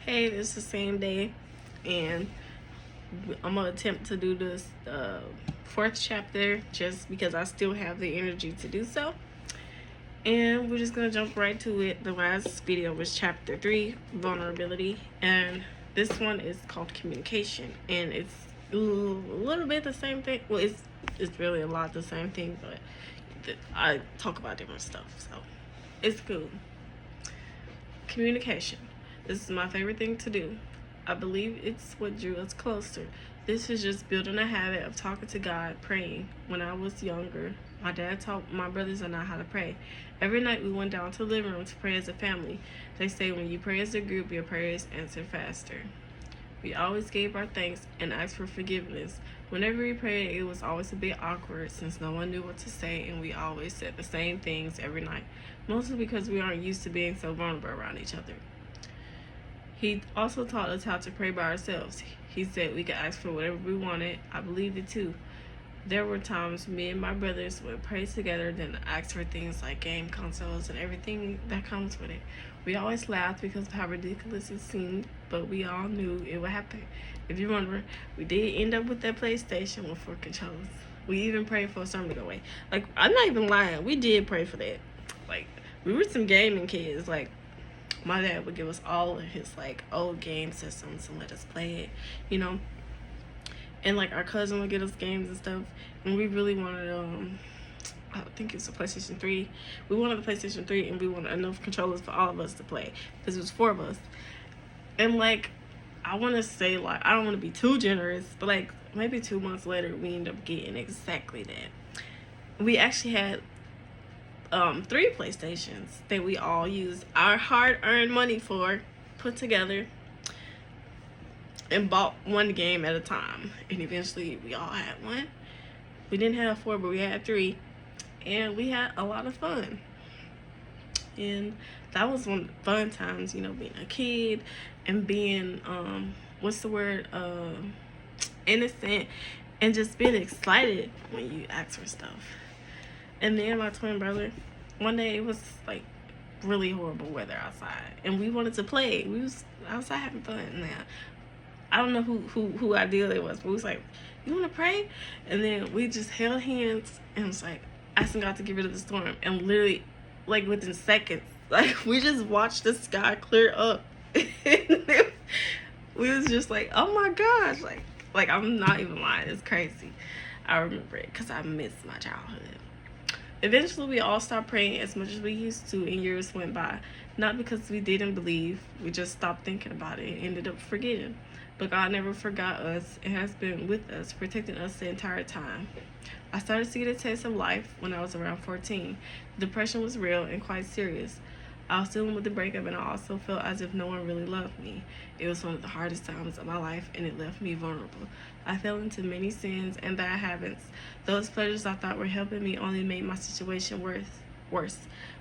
Hey, it's the same day, and I'm gonna attempt to do this fourth chapter just because I still have the energy to do so. And we're just gonna jump right to it. The last video was chapter 3, vulnerability, and this one is called communication, and it's a little bit the same thing. Well, it's really a lot the same thing, but I talk about different stuff, so it's cool. Communication. This is my favorite thing to do. I believe it's what drew us closer. This is just building a habit of talking to God, praying. When I was younger, my dad taught my brothers and I how to pray. Every night we went down to the living room to pray as a family. They say when you pray as a group, your prayers answer faster. We always gave our thanks and asked for forgiveness. Whenever we prayed, it was always a bit awkward since no one knew what to say, and we always said the same things every night, mostly because we aren't used to being so vulnerable around each other. He also taught us how to pray by ourselves. He said we could ask for whatever we wanted. I believed it too. There were times me and my brothers would pray together, then ask for things like game consoles and everything that comes with it. We always laughed because of how ridiculous it seemed, but we all knew it would happen. If you remember, we did end up with that PlayStation with 4 controllers. We even prayed for a sermon to go away. Like, I'm not even lying. We did pray for that. Like, we were some gaming kids. Like, my dad would give us all of his like old game systems and let us play it, you know. And like our cousin would get us games and stuff, and we really wanted I think it was a PlayStation 3. We wanted a PlayStation 3, and we wanted enough controllers for all of us to play because it was 4 of us. And like, I want to say, like, I don't want to be too generous, but like maybe 2 months later we ended up getting exactly that. We actually had 3 PlayStations that we all used our hard-earned money for, put together, and bought one game at a time. And eventually we all had one. We didn't have 4, but we had 3, and we had a lot of fun. And that was one of the fun times, you know, being a kid and being innocent, and just being excited when you ask for stuff. And then my twin brother, one day it was like really horrible weather outside, and we wanted to play. We was outside having fun. Now, I don't know who ideal it was, but we was like, "You want to pray?" And then we just held hands and was like asking God to get rid of the storm. And literally, like within seconds, like we just watched the sky clear up. We was just like, "Oh my gosh!" Like I'm not even lying. It's crazy. I remember it because I miss my childhood. Eventually, we all stopped praying as much as we used to, and years went by. Not because we didn't believe, we just stopped thinking about it and ended up forgetting. But God never forgot us and has been with us, protecting us the entire time. I started seeing the taste of life when I was around 14. Depression was real and quite serious. I was dealing with the breakup, and I also felt as if no one really loved me. It was one of the hardest times of my life, and it left me vulnerable. I fell into many sins and bad habits. Those pleasures I thought were helping me only made my situation worse.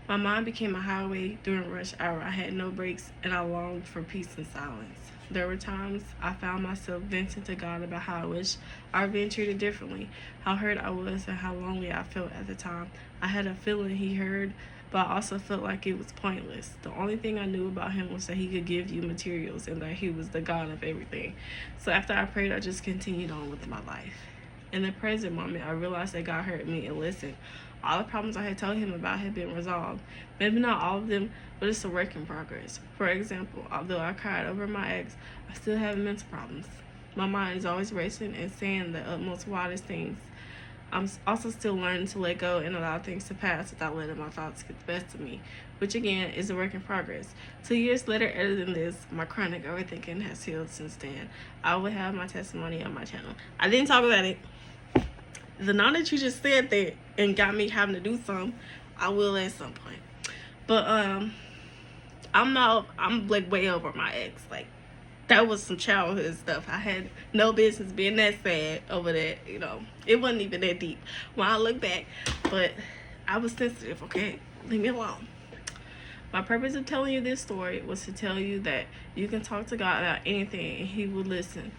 My mind became a highway during rush hour. I had no breaks, and I longed for peace and silence. There were times I found myself venting to God about how I wish I were being treated differently, how hurt I was, and how lonely I felt at the time. I had a feeling He heard, but I also felt like it was pointless. The only thing I knew about Him was that He could give you materials and that He was the God of everything. So after I prayed, I just continued on with my life. In the present moment, I realized that God heard me and listened. All the problems I had told Him about had been resolved. Maybe not all of them, but it's a work in progress. For example, although I cried over my ex, I still have mental problems. My mind is always racing and saying the utmost wildest things. I'm also still learning to let go and allow things to pass without letting my thoughts get the best of me, which again is a work in progress. 2 years later, editing this, my chronic overthinking has healed since then. I will have my testimony on my channel. I didn't talk about it. The now that you just said that and got me having to do something, I will at some point. But I'm like way over my ex. Like, that was some childhood stuff. I had no business being that sad over that, you know. It wasn't even that deep when I look back, but I was sensitive, okay? Leave me alone. My purpose of telling you this story was to tell you that you can talk to God about anything and He will listen.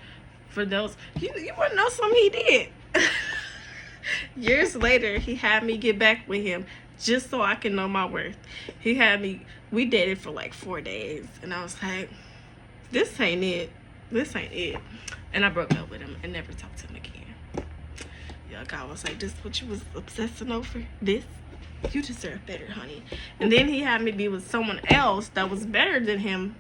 For those, you want to know something He did. Years later, He had me get back with Him just so I can know my worth. We dated for like 4 days, and I was like, this ain't it. This ain't it. And I broke up with him and never talked to him again. Yeah, God was like, this what you was obsessing over? This? You deserve better, honey. And then he had me be with someone else that was better than him.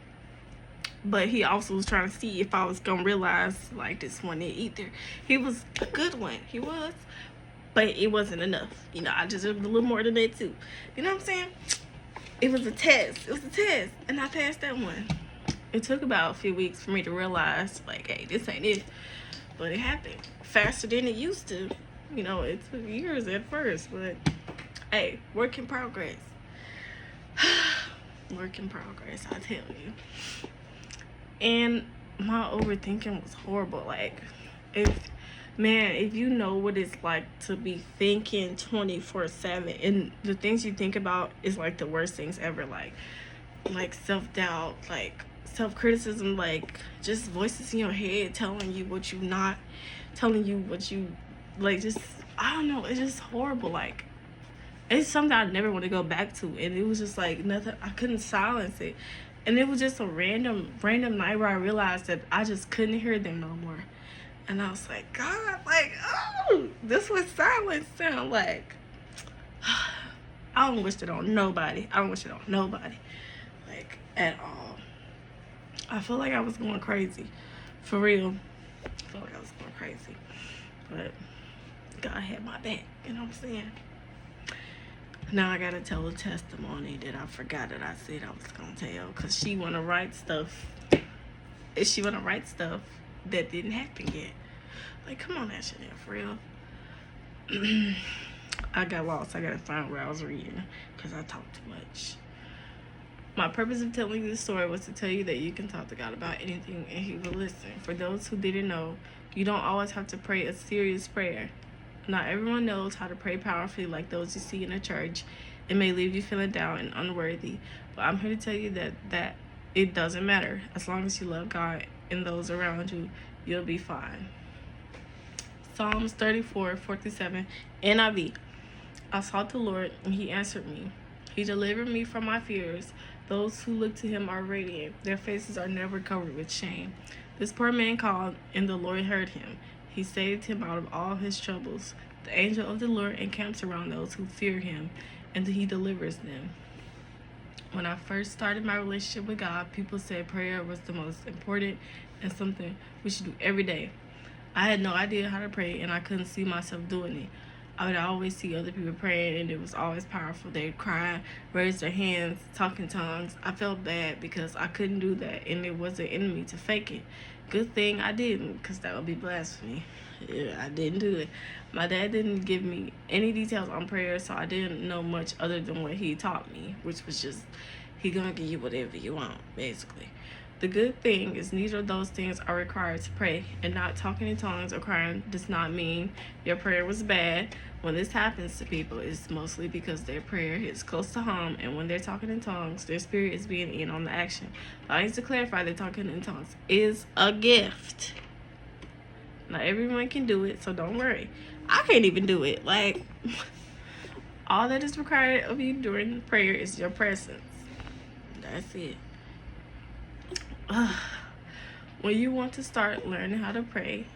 But he also was trying to see if I was going to realize, like, this one either. He was a good one. He was. But it wasn't enough. You know, I deserved a little more than that, too. You know what I'm saying? It was a test. It was a test. And I passed that one. It took about a few weeks for me to realize, like, hey, this ain't it. But it happened faster than it used to. You know, it took years at first. But, hey, work in progress. Work in progress, I tell you. And my overthinking was horrible. Like, if you know what it's like to be thinking 24/7, and the things you think about is like the worst things ever, like self-doubt, like self-criticism, like just voices in your head telling you what you not, telling you what you, like, just, I don't know, it's just horrible. Like, it's something I never want to go back to, and it was just like nothing, I couldn't silence it. And it was just a random night where I realized that I just couldn't hear them no more. And I was like, God, like, oh, this was silence sound like. I don't wish it on nobody. I don't wish it on nobody, like, at all. I feel like I was going crazy, for real. I feel like I was going crazy, but God had my back. You know what I'm saying? Now I gotta tell a testimony that I forgot that I said I was gonna tell, because she wanna write stuff. She wanna write stuff that didn't happen yet. Like, come on, that shit, for real. I got lost. I gotta find where I was reading because I talked too much. My purpose of telling you this story was to tell you that you can talk to God about anything and He will listen. For those who didn't know, you don't always have to pray a serious prayer. Not everyone knows how to pray powerfully like those you see in a church. It may leave you feeling down and unworthy, but I'm here to tell you that it doesn't matter. As long as you love God and those around you, you'll be fine. Psalms 34:4-7, NIV. I sought the Lord, and He answered me. He delivered me from my fears. Those who look to Him are radiant. Their faces are never covered with shame. This poor man called, and the Lord heard him. He saved him out of all his troubles. The angel of the Lord encamps around those who fear Him, and He delivers them. When I first started my relationship with God, people said prayer was the most important and something we should do every day. I had no idea how to pray, and I couldn't see myself doing it. I would always see other people praying, and it was always powerful. They'd cry, raise their hands, talk in tongues. I felt bad because I couldn't do that, and it wasn't in me to fake it. Good thing I didn't, because that would be blasphemy. Yeah, I didn't do it. My dad didn't give me any details on prayer, so I didn't know much other than what he taught me, which was just, He gonna give you whatever you want, basically. The good thing is neither of those things are required to pray, and not talking in tongues or crying does not mean your prayer was bad. When this happens to people, it's mostly because their prayer is close to home, and when they're talking in tongues, their spirit is being in on the action. But I need to clarify that talking in tongues is a gift. Not everyone can do it, so don't worry. I can't even do it. Like, all that is required of you during prayer is your presence. That's it. When you want to start learning how to pray,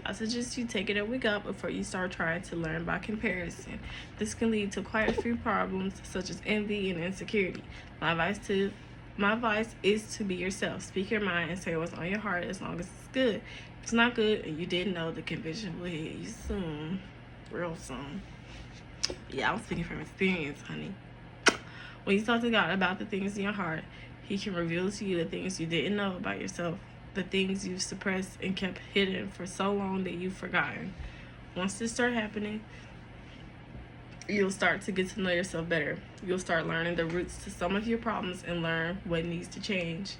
I suggest you take it a week up before you start trying to learn by comparison. This can lead to quite a few problems such as envy and insecurity. My advice is to be yourself. Speak your mind and say what's on your heart as long as it's good. If it's not good and you didn't know, the conviction will hit you soon. Real soon. Yeah, I'm speaking from experience, honey. When you talk to God about the things in your heart, He can reveal to you the things you didn't know about yourself, the things you've suppressed and kept hidden for so long that you've forgotten. Once this starts happening, you'll start to get to know yourself better. You'll start learning the roots to some of your problems and learn what needs to change.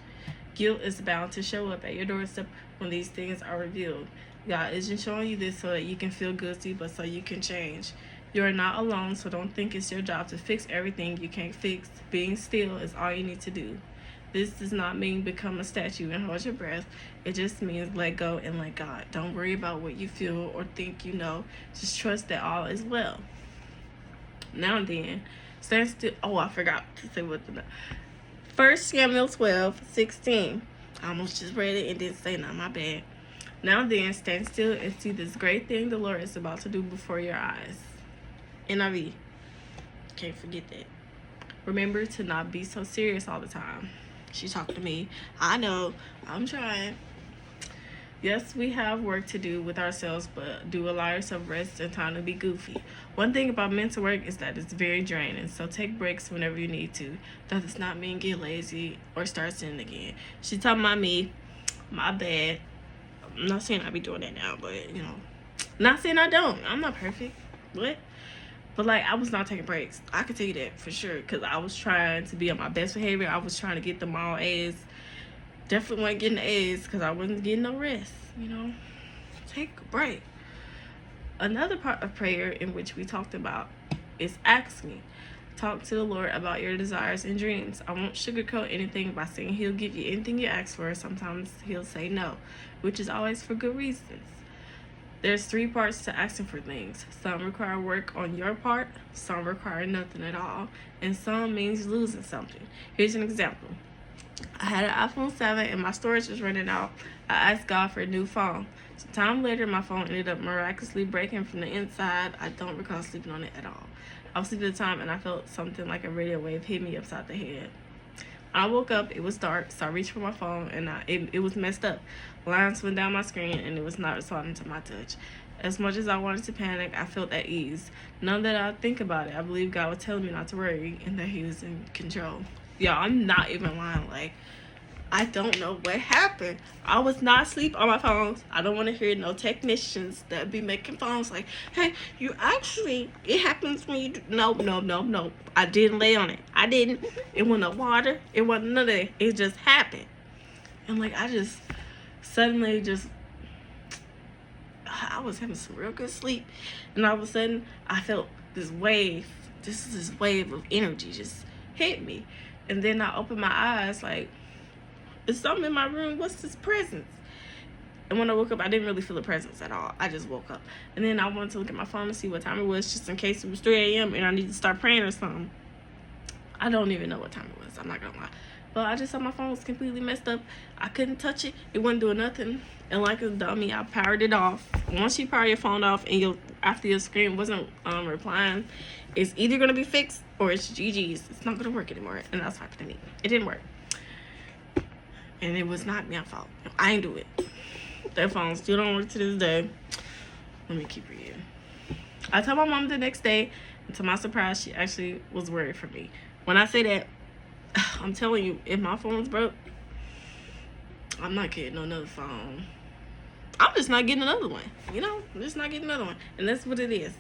Guilt is bound to show up at your doorstep when these things are revealed. God isn't showing you this so that you can feel guilty, but so you can change. You are not alone, so don't think it's your job to fix everything you can't fix. Being still is all you need to do. This does not mean become a statue and hold your breath. It just means let go and let God. Don't worry about what you feel or think you know. Just trust that all is well. Now then, stand still. Oh, I forgot to say what the 1 Samuel 12:16. I almost just read it and didn't say nothing. My bad. Now then, stand still and see this great thing the Lord is about to do before your eyes. NIV. Can't forget that. Remember to not be so serious all the time. She talked to me. I know. I'm trying. Yes, we have work to do with ourselves, but do allow yourself rest and time to be goofy. One thing about mental work is that it's very draining, so take breaks whenever you need to. That does not mean get lazy or start sinning again. She talking about me. My bad. I'm not saying I be doing that now, but, you know. Not saying I don't. I'm not perfect. What? But, like, I was not taking breaks. I can tell you that for sure, because I was trying to be on my best behavior. I was trying to get them all A's. Definitely wasn't getting the A's because I wasn't getting no rest, you know. Take a break. Another part of prayer in which we talked about is asking. Talk to the Lord about your desires and dreams. I won't sugarcoat anything by saying he'll give you anything you ask for. Sometimes he'll say no, which is always for good reasons. There's 3 parts to asking for things. Some require work on your part, some require nothing at all, and some means losing something. Here's an example. I had an iPhone 7 and my storage was running out. I asked God for a new phone. Some time later, my phone ended up miraculously breaking from the inside. I don't recall sleeping on it at all. I was sleeping at the time and I felt something like a radio wave hit me upside the head. When I woke up, it was dark, so I reached for my phone and it was messed up. Lines went down my screen and it was not responding to my touch. As much as I wanted to panic, I felt at ease. None that I think about it, I believe God was telling me not to worry and that he was in control. Y'all, I'm not even lying. Like, I don't know what happened. I was not asleep on my phones. I don't want to hear no technicians that be making phones like, hey, you actually, it happens when you do. No. I didn't lay on it. I didn't. It wasn't no water. It wasn't none of that. It just happened. And like, I just suddenly I was having some real good sleep. And all of a sudden, I felt this wave of energy just hit me. And then I opened my eyes like, is something in my room? What's this presence? And when I woke up, I didn't really feel a presence at all. I just woke up. And then I wanted to look at my phone to see what time it was, just in case it was 3 a.m. and I needed to start praying or something. I don't even know what time it was. I'm not going to lie. But I just saw my phone was completely messed up. I couldn't touch it. It wasn't doing nothing. And like a dummy, I powered it off. Once you power your phone off and after your screen wasn't replying, it's either going to be fixed or it's GG's. It's not going to work anymore. And that's what happened to me. It didn't work. And it was not my fault. I ain't do it. That phone still don't work to this day. Let me keep reading. I told my mom the next day, and to my surprise, she actually was worried for me. When I say that, I'm telling you, if my phone's broke, I'm not getting another phone. I'm just not getting another one. You know, I'm just not getting another one. And that's what it is.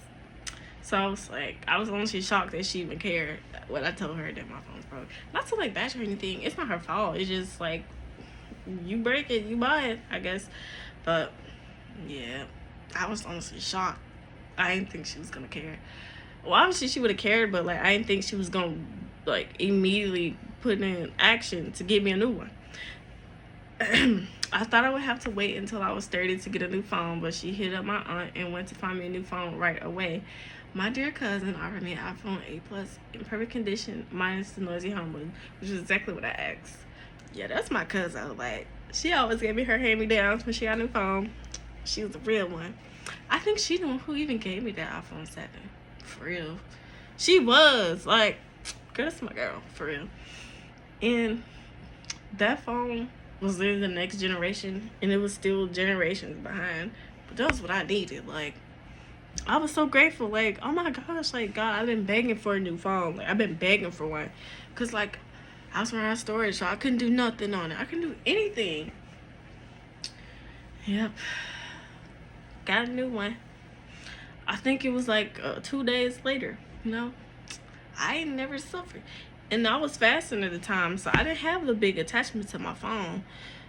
So I was like, I was honestly shocked that she even cared when I told her that my phone's broke. Not to like bash or anything. It's not her fault. It's just like, you break it, you buy it, I guess. But yeah, I was honestly shocked. I didn't think she was gonna care. Well, obviously she would have cared, but like I didn't think she was gonna like immediately put in action to get me a new one. I thought I would have to wait until I was 30 to get a new phone, but she hit up my aunt and went to find me a new phone right away. My dear cousin offered me an iPhone 8 Plus in perfect condition, minus the noisy humming, which is exactly what I asked. Yeah, that's my cousin. Like, she always gave me her hand-me-downs when she got a new phone. She was the real one. I think she the one who even gave me that iPhone 7. For real. She was. Like, girl, that's my girl. For real. And that phone was in the next generation, and it was still generations behind. But that was what I needed. Like, I was so grateful. Like, oh my gosh, like, God, I've been begging for a new phone. Like, I've been begging for one. Because, like, I was running out of storage, so I couldn't do nothing on it. I couldn't do anything. Yep. Got a new one. I think it was like 2 days later, you know. I ain't never suffered. And I was fasting at the time, so I didn't have the big attachment to my phone.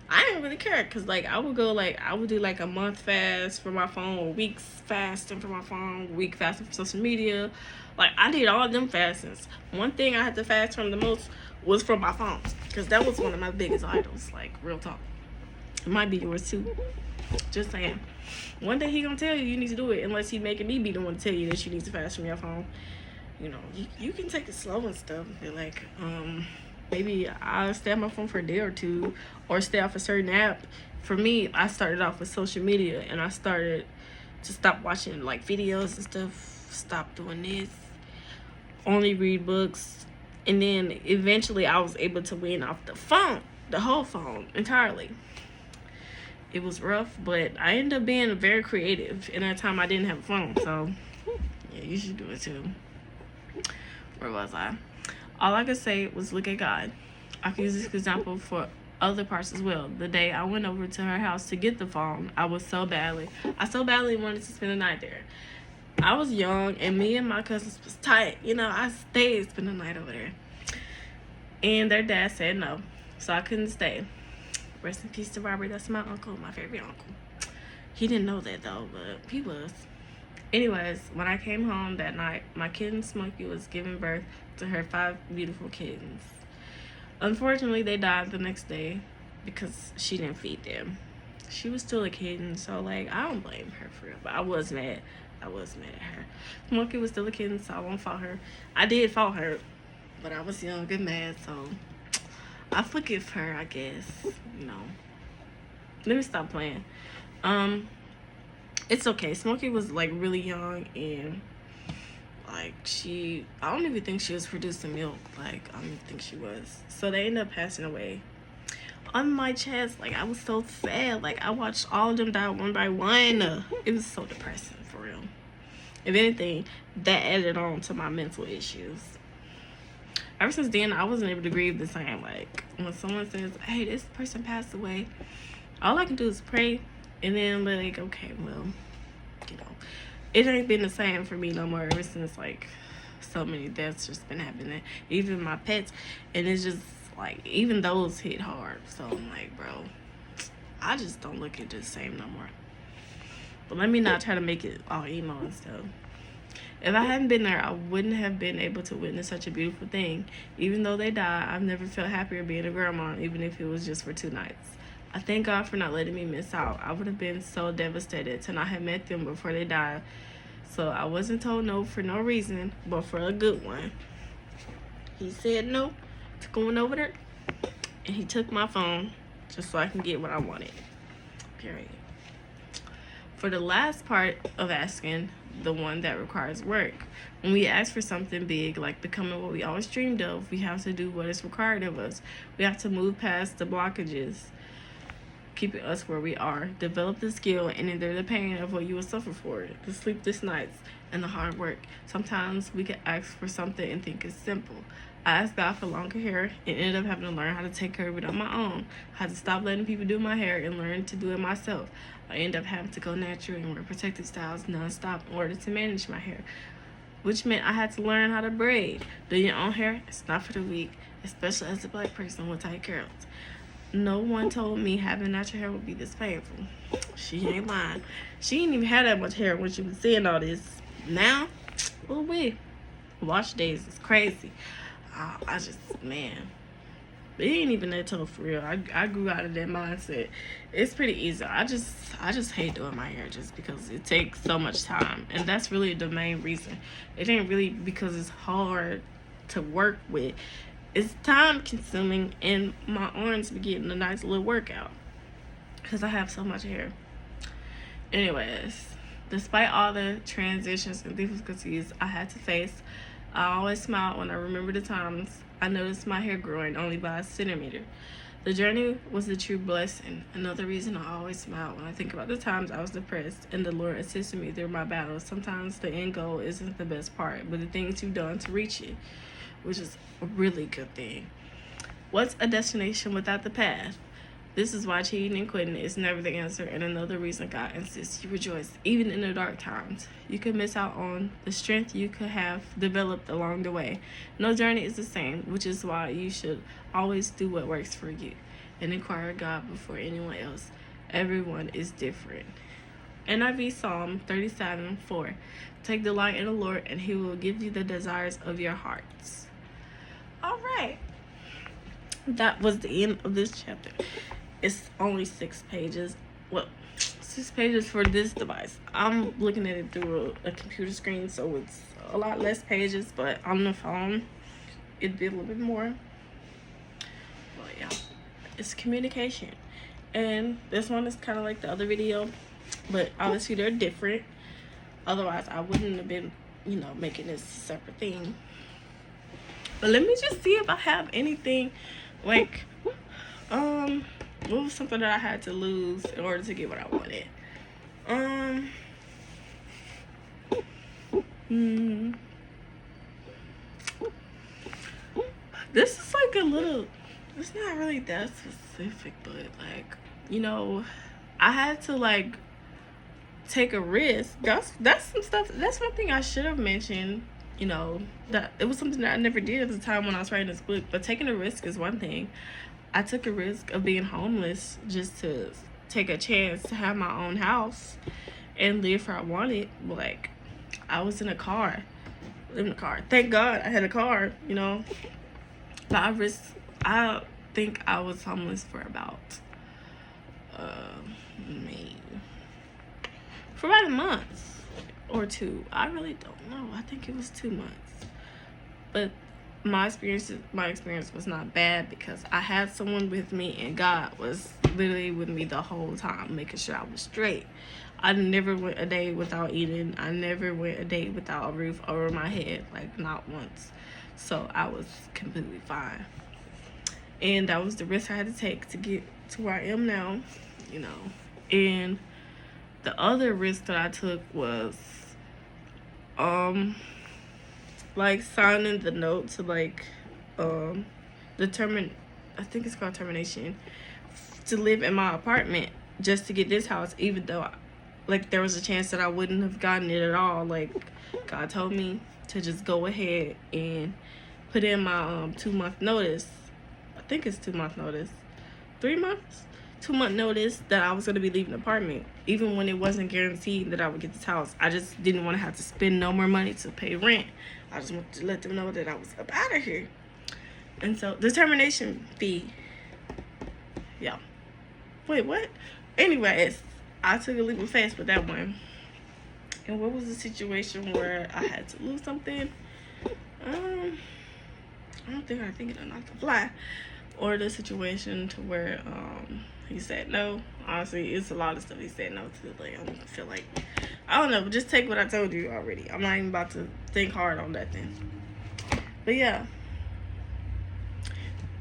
I didn't really care, because like I would do like a month fast for my phone, or weeks fasting for my phone, week fasting for social media. Like, I did all of them fastings. One thing I had to fast from the most was from my phone, because that was one of my biggest idols. Like, real talk. It might be yours too. Just saying. One day he gonna tell you need to do it, unless he making me be the one to tell you that you need to fast from your phone. You know, you can take it slow and stuff. Be like, Maybe I'll stay on my phone for a day or two, or stay off a certain app. For me, I started off with social media, and I started to stop watching like videos and stuff, stop doing this, only read books. And then eventually I was able to wean off the phone, the whole phone entirely. It was rough, but I ended up being very creative. In that time I didn't have a phone, so yeah, you should do it too. Where was I? All I could say was look at God. I can use this example for other parts as well. The day I went over to her house to get the phone, I so badly wanted to spend the night there. I was young, and me and my cousins was tight. You know, I stayed spend the night over there. And their dad said no, so I couldn't stay. Rest in peace to Robert. That's my uncle, my favorite uncle. He didn't know that though, but he was. Anyways, when I came home that night, my kitten Smokey was giving birth to her 5 beautiful kittens. Unfortunately, they died the next day because she didn't feed them. She was still a kitten, so like I don't blame her for it, but I was mad. I was mad at her. Smokey was still a kitten, so I won't fault her. I did fault her, but I was young and mad, so I forgive her, I guess. You know. Let me stop playing. It's okay. Smokey was like really young, and like I don't even think she was producing milk. Like I don't even think she was. So they ended up passing away on my chest. Like I was so sad. Like I watched all of them die one by one. It was so depressing, for real. If anything, that added on to my mental issues. Ever since then, I wasn't able to grieve the same. Like when someone says, hey, this person passed away, all I can do is pray, and then like, okay, well, you know, it ain't been the same for me no more ever since like so many deaths just been happening. Even my pets, and it's just like even those hit hard. So I'm like, bro, I just don't look at it the same no more. But let me not try to make it all emo and stuff. If I hadn't been there, I wouldn't have been able to witness such a beautiful thing. Even though they died, I've never felt happier being a grandma, even if it was just for 2 nights. I thank God for not letting me miss out. I would have been so devastated to not have met them before they died. So I wasn't told no for no reason, but for a good one. He said no to going over there, and he took my phone just so I can get what I wanted. Period. For the last part of asking, the one that requires work. When we ask for something big, like becoming what we always dreamed of, we have to do what is required of us. We have to move past the blockages, keeping us where we are, develop the skill, and endure the pain of what you will suffer for it, the sleepless nights, and the hard work. Sometimes we can ask for something and think it's simple. I asked God for longer hair and ended up having to learn how to take care of it on my own. I had to stop letting people do my hair and learn to do it myself. I ended up having to go natural and wear protective styles nonstop in order to manage my hair, which meant I had to learn how to braid. Doing your own hair, it's not for the weak, especially as a black person with tight curls. No one told me having natural hair would be this painful. She ain't lying. She didn't even have that much hair when she was saying all this. Now, oh wait, wash days is crazy. I just, man, it ain't even that tough for real. I grew out of that mindset. It's pretty easy. I just hate doing my hair just because it takes so much time, and that's really the main reason. It ain't really because it's hard to work with. It's time consuming, and my arms be getting a nice little workout because I have so much hair. Anyways, despite all the transitions and difficulties I had to face, I always smile when I remember the times I noticed my hair growing only by a centimeter. The journey was a true blessing. Another reason I always smile when I think about the times I was depressed and the Lord assisted me through my battles. Sometimes the end goal isn't the best part, but the things you've done to reach it, which is a really good thing. What's a destination without the path? This is why cheating and quitting is never the answer, and another reason God insists you rejoice, even in the dark times. You could miss out on the strength you could have developed along the way. No journey is the same, which is why you should always do what works for you and inquire God before anyone else. Everyone is different. NIV Psalm 37:4. Take delight in the Lord, and He will give you the desires of your hearts. All right. That was the end of this chapter. It's only 6 pages. Well, 6 pages for this device. I'm looking at it through a computer screen, so it's a lot less pages, but on the phone, it'd be a little bit more. It's communication. And this one is kind of like the other video, but obviously they're different. Otherwise I wouldn't have been, you know, making this a separate thing. But let me just see if I have anything like what was something that I had to lose in order to get what I wanted. This is like a little, it's not really that specific, but like, you know, I had to like take a risk. That's some stuff. That's one thing I should have mentioned. You know, that it was something that I never did at the time when I was writing this book. But taking a risk is one thing. I took a risk of being homeless just to take a chance to have my own house and live where I wanted. Like, I was in a car, living in a car. Thank God I had a car, you know. But I think I was homeless for about maybe for about a month or two. I really don't know. I think it was 2 months. But my experience was not bad because I had someone with me, and God was literally with me the whole time, making sure I was straight. I never went a day without eating. I never went a day without a roof over my head, like not once. So I was completely fine. And that was the risk I had to take to get to where I am now, you know. And the other risk that I took was like signing the note to like determine, I think it's called termination, to live in my apartment just to get this house, even though like there was a chance that I wouldn't have gotten it at all. Like, God told me to just go ahead and put in my 2-month notice. I think it's 2-month notice. 3 months? 2-month notice that I was going to be leaving the apartment, even when it wasn't guaranteed that I would get this house. I just didn't want to have to spend no more money to pay rent. I just wanted to let them know that I was up out of here. And so the termination fee, yeah. Wait, what? Anyways, I took a leap of faith with that one. And what was the situation where I had to lose something? I don't think I think it enough to fly. Or the situation to where he said no. Honestly, it's a lot of stuff he said no to. Like, I don't feel like, I don't know, but just take what I told you already. I'm not even about to think hard on that thing. But yeah,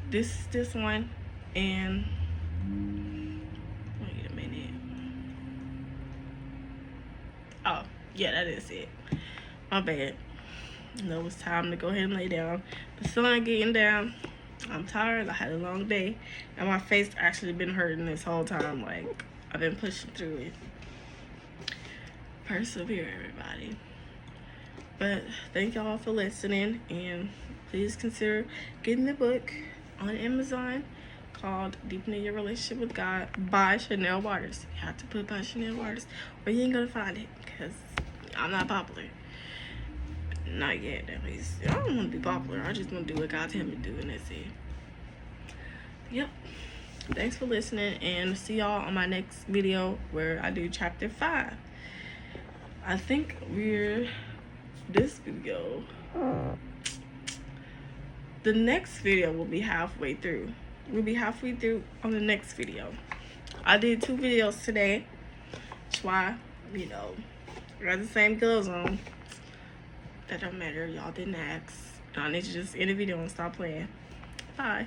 this one, and wait a minute. Oh yeah, that is it. My bad. No, it's time to go ahead and lay down. The sun getting down. I'm tired. I had a long day, and my face actually been hurting this whole time. Like, I've been pushing through it. Persevere, everybody. But thank y'all for listening, and please consider getting the book on Amazon called Deepening Your Relationship with God by Chanel Waters. You have to put by Chanel Waters, or you ain't gonna find it, because I'm not popular. Not yet, at least. I don't want to be popular. I just want to do what God tell me to do, and that's it. Yep. Thanks for listening, and see y'all on my next video where I do chapter 5. I think this video, the next video will be halfway through. We'll be halfway through on the next video. I did 2 videos today. That's why, you know, I got the same gloves on. That don't matter. Y'all didn't ask. I need to just end the video and stop playing. Bye.